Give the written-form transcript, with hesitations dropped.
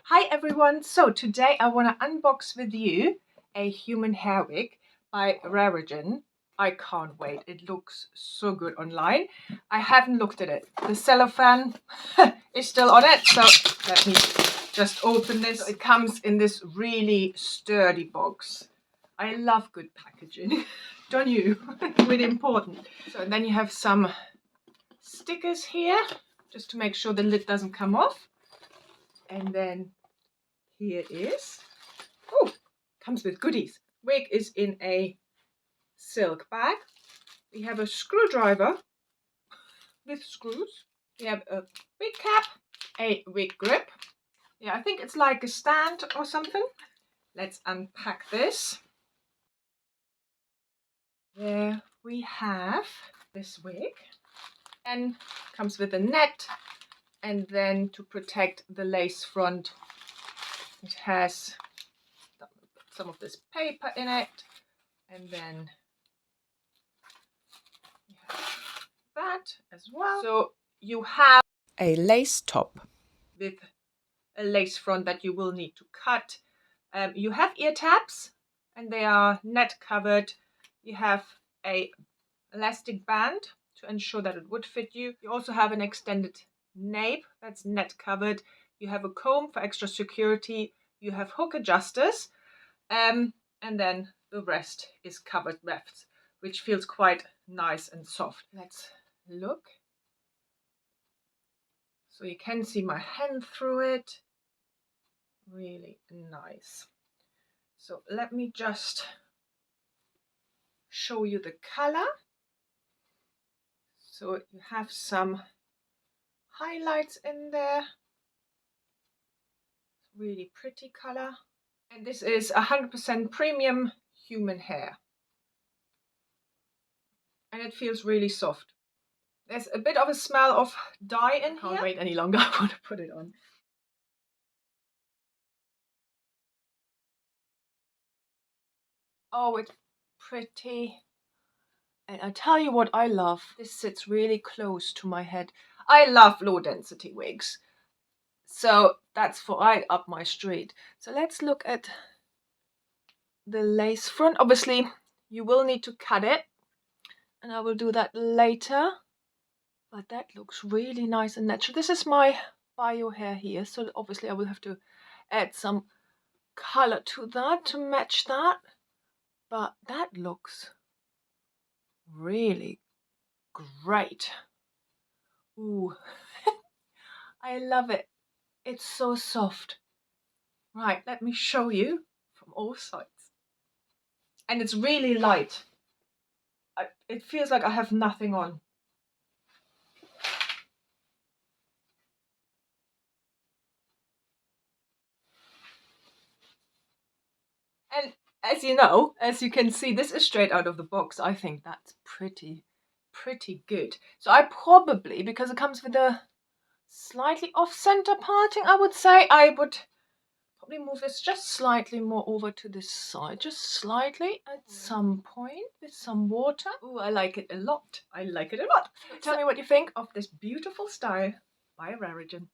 Hi everyone, so today I want to unbox with you a human hair wig by Raregen. I can't wait, it looks so good online. I haven't looked at it. The cellophane is still on it, so let me just open this. It comes in this really sturdy box. I love good packaging, don't you? Really important. So and then you have some stickers here, just to make sure the lid doesn't come off. And then here it is. Oh, comes with goodies. Wig is in a silk bag. We have a screwdriver with screws. We have a wig cap, a wig grip. Yeah, I think it's like a stand or something. Let's unpack this. There we have this wig. And comes with a net. And then to protect the lace front, it has some of this paper in it. And then you have that as well. So you have a lace top with a lace front that you will need to cut. You have ear tabs and they are net covered. You have a elastic band to ensure that it would fit you. You also have an extended nape that's net covered. You have a comb for extra security. You have hook adjusters, and then the rest is covered wefts, which feels quite nice and soft. Let's look. So you can see my hand through it. Really nice. So let me just show you the color. So you have some highlights in there. Really pretty color. And this is 100% premium human hair. And it feels really soft. There's a bit of a smell of dye in here. Can't wait any longer. I want to put it on. Oh, it's pretty. And I tell you what I love. This sits really close to my head. I love low density wigs. So that's right up my street. So let's look at the lace front. Obviously, you will need to cut it. And I will do that later. But that looks really nice and natural. This is my bio hair here. So obviously I will have to add some color to that to match that. But that looks really great. Ooh, I love it. It's so soft. Right, let me show you from all sides. And it's really light. It feels like I have nothing on. And as you know, as you can see, this is straight out of the box. I think that's pretty good. So I probably, because it comes with a slightly off-center parting, I would say I would probably move this just slightly more over to this side, just slightly at some point with some water. Ooh, I like it a lot. I like it a lot. Tell me what you think of this beautiful style by Raregen.